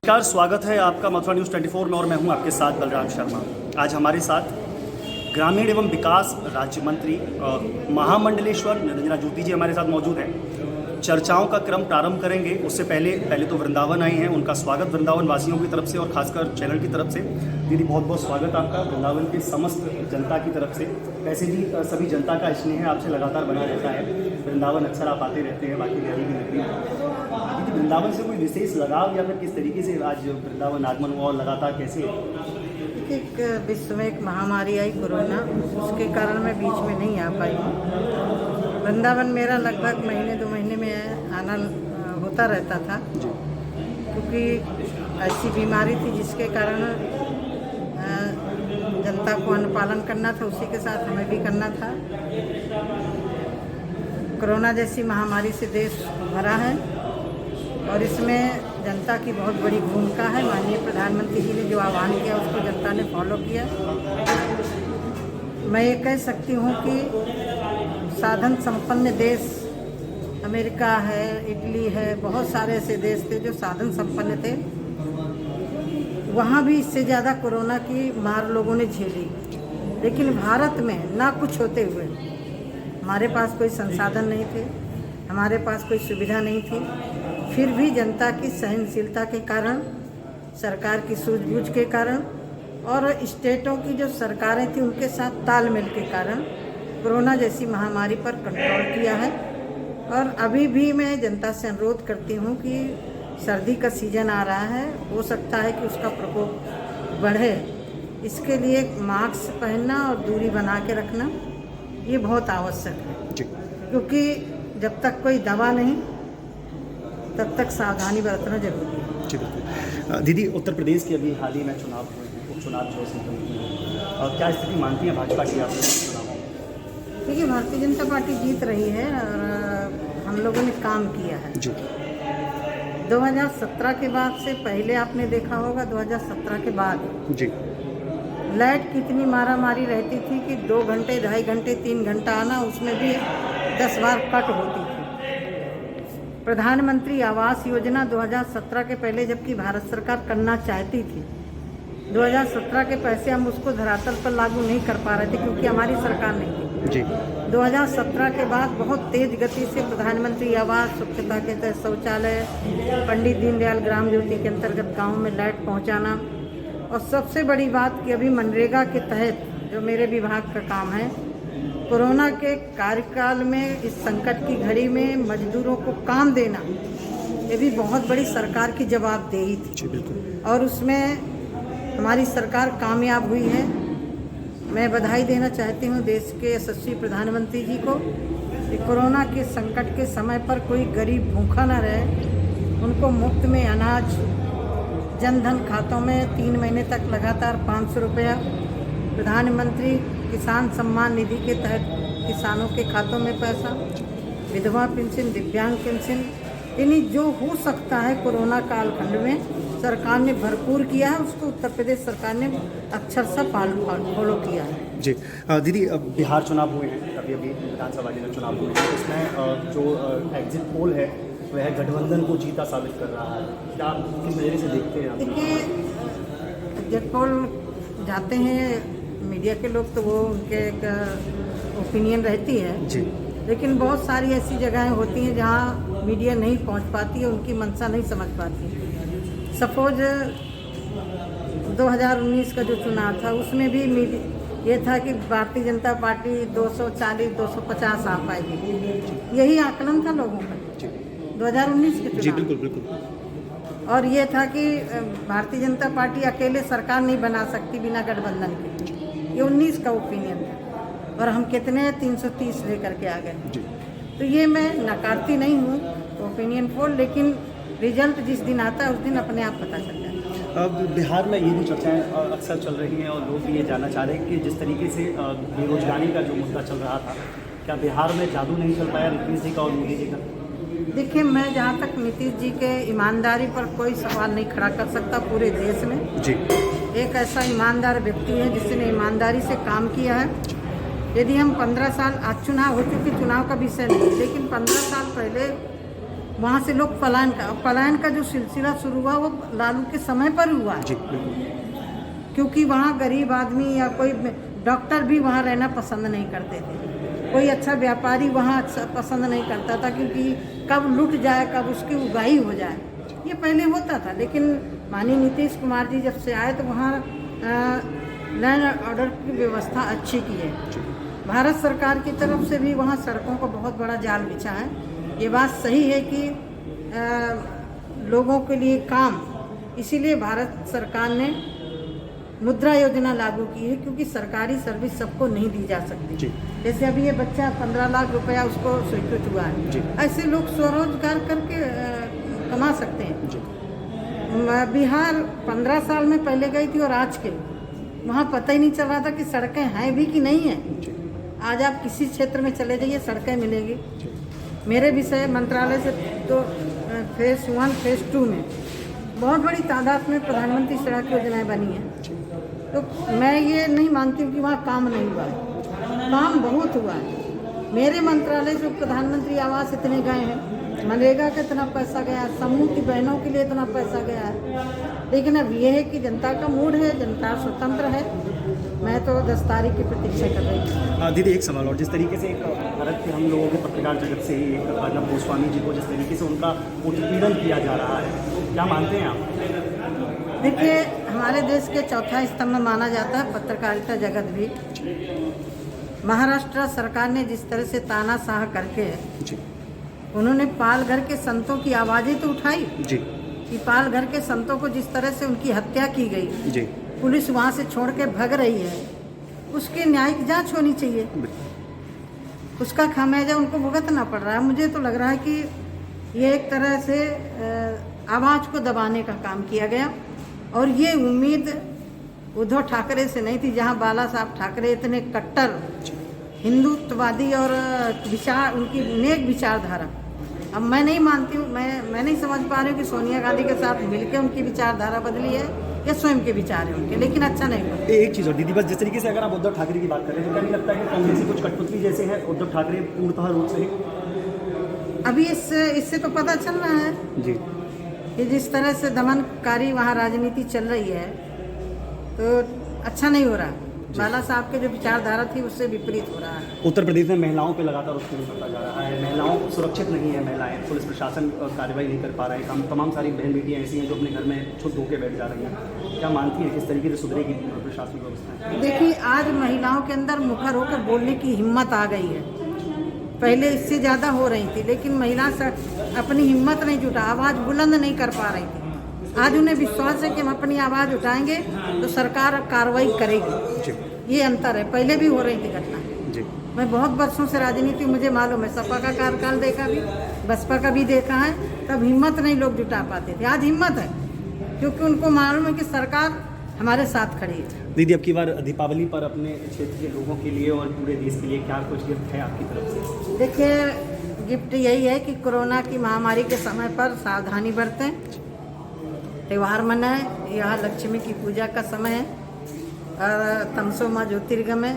नमस्कार, स्वागत है आपका मथुरा न्यूज़ 24 में और मैं हूं आपके साथ बलराम शर्मा। आज हमारे साथ ग्रामीण एवं विकास राज्य मंत्री महामंडलेश्वर निरंजना ज्योति जी हमारे साथ मौजूद हैं। चर्चाओं का क्रम प्रारंभ करेंगे, उससे पहले तो वृंदावन आई हैं, उनका स्वागत वृंदावन वासियों की तरफ से और खासकर चैनल की तरफ से। दीदी बहुत बहुत स्वागत आपका वृंदावन के समस्त जनता की तरफ से। वैसे भी सभी जनता का स्नेह आपसे लगातार बना रहता है, वृंदावन अक्सर आप आते रहते हैं, बाकी बिहारी भी रहती है। दीदी वृंदावन से कोई विशेष लगाव या फिर किस तरीके से आज वृंदावन आगमन हुआ और लगातार कैसे? एक विश्व में एक महामारी आई कोरोना, उसके कारण मैं बीच में नहीं आ पाई हूँ। वृंदावन मेरा लगभग महीने 2 महीने में आना होता रहता था, क्योंकि ऐसी बीमारी थी जिसके कारण जनता को अनुपालन करना था, उसी के साथ हमें भी करना था। कोरोना जैसी महामारी से देश भरा है और इसमें जनता की बहुत बड़ी भूमिका है। माननीय प्रधानमंत्री जी ने जो आह्वान किया उसको जनता ने फॉलो किया। मैं ये कह सकती हूँ कि साधन संपन्न देश अमेरिका है, इटली है, बहुत सारे ऐसे देश थे जो साधन संपन्न थे, वहाँ भी इससे ज़्यादा कोरोना की मार लोगों ने झेली। लेकिन भारत में ना कुछ होते हुए हमारे पास कोई संसाधन नहीं थे, हमारे पास कोई सुविधा नहीं थी, फिर भी जनता की सहनशीलता के कारण, सरकार की सूझबूझ के कारण और स्टेटों की जो सरकारें थी उनके साथ तालमेल के कारण कोरोना जैसी महामारी पर कंट्रोल किया है। और अभी भी मैं जनता से अनुरोध करती हूँ कि सर्दी का सीज़न आ रहा है, हो सकता है कि उसका प्रकोप बढ़े, इसके लिए मास्क पहनना और दूरी बना के रखना ये बहुत आवश्यक है, क्योंकि जब तक कोई दवा नहीं तब तक सावधानी बरतना जरूरी है। जी बिल्कुल। दीदी उत्तर प्रदेश के अभी हाल ही में चुनाव हुए हैं, उपचुनाव जो है, क्या स्थिति मानती है भाजपा की आप चुनाव? देखिए, भारतीय जनता पार्टी जीत रही है और हम लोगों ने काम किया है। जी 2017 के बाद से पहले आपने देखा होगा, 2017 के बाद जी लाइट कितनी मारामारी रहती थी कि 2 घंटे 2.5 घंटे 3 घंटा आना, उसमें भी 10 बार कट होती थी। प्रधानमंत्री आवास योजना 2017 के पहले जबकि भारत सरकार करना चाहती थी, 2017 के पैसे हम उसको धरातल पर लागू नहीं कर पा रहे थे क्योंकि हमारी सरकार नहीं थी जी। 2017 के बाद बहुत तेज गति से प्रधानमंत्री आवास, स्वच्छता के तहत शौचालय, पंडित दीनदयाल ग्राम ज्योति के अंतर्गत गाँव में लाइट पहुँचाना, और सबसे बड़ी बात कि अभी मनरेगा के तहत जो मेरे विभाग का काम है, कोरोना के कार्यकाल में इस संकट की घड़ी में मजदूरों को काम देना, ये भी बहुत बड़ी सरकार की जवाबदेही थी और उसमें हमारी सरकार कामयाब हुई है। मैं बधाई देना चाहती हूँ देश के यशस्वी प्रधानमंत्री जी को कि कोरोना के संकट के समय पर कोई गरीब भूखा न रहे, उनको मुफ्त में अनाज, जनधन खातों में 3 महीने तक लगातार 500 रुपया, प्रधानमंत्री किसान सम्मान निधि के तहत किसानों के खातों में पैसा, विधवा पेंशन, दिव्यांग पेंशन, यानी जो हो सकता है कोरोना कालखंड में सरकार ने भरपूर किया है, उसको उत्तर प्रदेश सरकार ने अक्षरशः फॉलो किया है। जी दीदी, अब बिहार चुनाव हुए हैं, अभी विधानसभा के चुनाव हुए हैं, इसमें जो एग्जिट पोल है वह गठबंधन को जीता साबित कर रहा है, क्या आप किस नज़रिए से देखते हैं? देखिए, एग्जिट पोल जाते हैं मीडिया के लोग तो वो उनके एक ओपिनियन रहती है जी, लेकिन बहुत सारी ऐसी जगहें होती हैं जहाँ मीडिया नहीं पहुँच पाती है, उनकी मंशा नहीं समझ पाती। सपोज 2019 का जो चुनाव था उसमें भी ये था कि भारतीय जनता पार्टी 240-250 आ पाएगी, यही आकलन था लोगों का 2019 के चुनाव। जी बिल्कुल बिल्कुल। और ये था कि भारतीय जनता पार्टी अकेले सरकार नहीं बना सकती बिना गठबंधन के, ये 19 का ओपिनियन था और हम कितने 330 लेकर के आ गए। तो ये मैं नकारती नहीं हूँ ओपिनियन पोल, लेकिन रिजल्ट जिस दिन आता है उस दिन अपने आप पता चल जाता है। अब बिहार में ये भी चर्चाएं अक्सर चल रही हैं और लोग भी ये जानना चाह रहे हैं कि जिस तरीके से बेरोजगारी का जो मुद्दा चल रहा था, क्या बिहार में जादू नहीं चल पाया नीतीश जी का और मोदी जी का? देखिए, मैं जहाँ तक नीतीश जी के ईमानदारी पर कोई सवाल नहीं खड़ा कर सकता पूरे देश में जी। एक ऐसा ईमानदार व्यक्ति है जिसने ईमानदारी से काम किया है। यदि हम 15 साल, आज चुनाव हो चुके, चुनाव का विषय नहीं, लेकिन 15 साल पहले वहाँ से लोग पलायन का जो सिलसिला शुरू हुआ वो लालू के समय पर हुआ है। जी बिल्कुल। क्योंकि वहाँ गरीब आदमी या कोई डॉक्टर भी वहाँ रहना पसंद नहीं करते थे, कोई अच्छा व्यापारी वहाँ अच्छा पसंद नहीं करता था, क्योंकि कब लूट जाए, कब उसकी उगाही हो जाए, ये पहले होता था। लेकिन माननीय नीतीश कुमार जी जब से आए तो वहाँ लैंड ऑर्डर की व्यवस्था अच्छी की है। भारत सरकार की तरफ से भी वहाँ सड़कों को बहुत बड़ा जाल बिछा है। ये बात सही है कि लोगों के लिए काम, इसीलिए भारत सरकार ने मुद्रा योजना लागू की है, क्योंकि सरकारी सर्विस सबको नहीं दी जा सकती। जैसे अभी ये बच्चा 15 लाख रुपया उसको स्वीकृत हुआ है, ऐसे लोग स्वरोजगार करके कमा सकते हैं। बिहार 15 साल में पहले गई थी और आज के वहाँ पता ही नहीं चल रहा था कि सड़कें हैं भी कि नहीं है। आज आप किसी क्षेत्र में चले जाइए, सड़कें मिलेगी। मेरे विषय मंत्रालय से तो फेज़ 1 फेज़ 2 में बहुत बड़ी तादाद में प्रधानमंत्री सड़क योजनाएं बनी हैं। तो मैं ये नहीं मानती हूँ कि वहाँ काम नहीं हुआ है, काम बहुत हुआ है। मेरे मंत्रालय से प्रधानमंत्री आवास इतने गए हैं, मनरेगा का इतना पैसा गया है, समूह की बहनों के लिए इतना पैसा गया है। लेकिन अब ये है कि जनता का मूड है, जनता स्वतंत्र है। मैं तो 10 तारीख की प्रतीक्षा कर रही हूँ। दीदी एक सवाल और, जिस तरीके से भारत के हम लोगों के पत्रकार जगत से एक अर्नब गोस्वामी जी को जिस तरीके से उनका उत्पीड़न किया जा रहा है, क्या मानते हैं आप? देखिए, हमारे देश के चौथा स्तंभ माना जाता है पत्रकारिता जगत भी। महाराष्ट्र सरकार ने जिस तरह से तानाशाह करके उन्होंने पालघर के संतों की आवाज़ें तो उठाई जी, कि पालघर के संतों को जिस तरह से उनकी हत्या की गई जी, पुलिस वहाँ से छोड़ के भग रही है, उसकी न्यायिक जांच होनी चाहिए। उसका खामियाजा उनको भुगतना पड़ रहा है। मुझे तो लग रहा है कि ये एक तरह से आवाज़ को दबाने का काम किया गया, और ये उम्मीद उद्धव ठाकरे से नहीं थी। जहाँ बाला साहब ठाकरे इतने कट्टर हिंदुत्ववादी और विचार, उनकी नेक विचारधारा, अब मैं नहीं मानती हूँ, मैं नहीं समझ पा रही हूँ कि सोनिया गांधी के साथ मिलकर उनकी विचारधारा बदली है या स्वयं के विचार हैं उनके, लेकिन अच्छा नहीं हुआ। एक चीज़ और दीदी, बस जिस तरीके से अगर आप उद्धव ठाकरे की बात करें तो क्या नहीं लगता है कि कांग्रेसी कुछ कठपुतली जैसे है, उद्धव ठाकरे पूर्णतः रूप से? अभी इससे तो पता चल रहा है जी कि जिस तरह से दमनकारी वहाँ राजनीति चल रही है तो अच्छा नहीं हो रहा। बाला साहब के जो विचारधारा थी उससे विपरीत हो रहा है। उत्तर प्रदेश में महिलाओं पे लगातार उत्पीड़न करता जा रहा है, महिलाओं सुरक्षित नहीं है, महिलाएं, पुलिस प्रशासन कार्रवाई नहीं कर पा रहा है। तमाम सारी बहन बेटियां ऐसी हैं जो अपने घर में छुप धोके बैठ जा रही हैं। क्या मानती हैं किस तरीके से सुधरेगी प्रशासनिक व्यवस्था? देखिए, आज महिलाओं के अंदर मुखर होकर बोलने की हिम्मत आ गई है। पहले इससे ज़्यादा हो रही थी, लेकिन महिला अपनी हिम्मत नहीं जुटा, आवाज़ बुलंद नहीं कर पा रही थी। आज उन्हें विश्वास है कि हम अपनी आवाज़ उठाएंगे तो सरकार कार्रवाई करेगी। ये अंतर है, पहले भी हो रही थी घटना जी। मैं बहुत वर्षों से राजनीति, मुझे मालूम है, सपा का कार्यकाल देखा भी, बसपा का भी देखा है, तब हिम्मत नहीं लोग जुटा पाते थे। आज हिम्मत है, क्योंकि उनको मालूम है कि सरकार हमारे साथ खड़ी है। दीदी, अब की बार दीपावली पर अपने क्षेत्र के लोगों के लिए और पूरे देश के लिए क्या कुछ गिफ्ट है आपकी तरफ से? देखिए, गिफ्ट यही है कि कोरोना की महामारी के समय पर सावधानी बरतें, त्यौहार मनाएं। यह लक्ष्मी की पूजा का समय है और तमसो माँ ज्योतिर्गमय,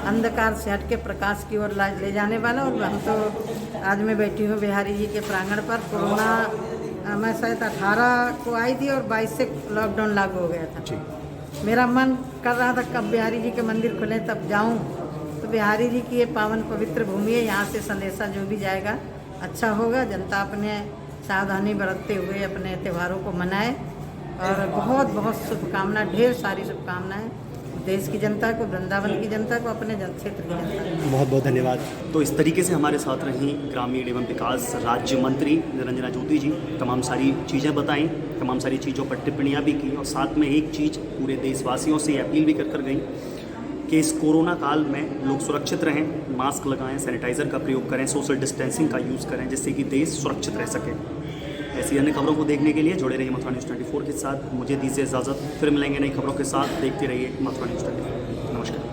अंधकार से हट के प्रकाश की ओर ले जाने वाला। और हम तो आज मैं बैठी हूँ बिहारी जी के प्रांगण पर। कोरोना मैं शायद 18 को आई थी और 22 से लॉकडाउन लागू हो गया था। मेरा मन कर रहा था कब बिहारी जी के मंदिर खुले तब जाऊँ। तो बिहारी जी की ये पावन पवित्र भूमि है, यहाँ से संदेशा जो भी जाएगा अच्छा होगा। जनता अपने सावधानी बरतते हुए अपने त्योहारों को मनाए, और बहुत बहुत शुभकामनाएं, ढेर सारी शुभकामनाएं देश की जनता को, वृंदावन की जनता को, अपने क्षेत्र की जनता को। बहुत बहुत धन्यवाद। तो इस तरीके से हमारे साथ रहीं ग्रामीण एवं विकास राज्य मंत्री निरंजना ज्योति जी। तमाम सारी चीज़ें बताईं, तमाम सारी चीज़ों पर टिप्पणियाँ भी की, और साथ में एक चीज़ पूरे देशवासियों से अपील भी कर गई कि इस कोरोना काल में लोग सुरक्षित रहें, मास्क लगाएं, सैनिटाइज़र का प्रयोग करें, सोशल डिस्टेंसिंग का यूज़ करें, जिससे कि देश सुरक्षित रह सके। ऐसी अन्य खबरों को देखने के लिए जुड़े रहिए मथुरा न्यूज़ 24 के साथ। मुझे दीजिए इजाज़त, फिर मिलेंगे नई खबरों के साथ। देखते रहिए मथुरा न्यूज़ 24। नमस्कार।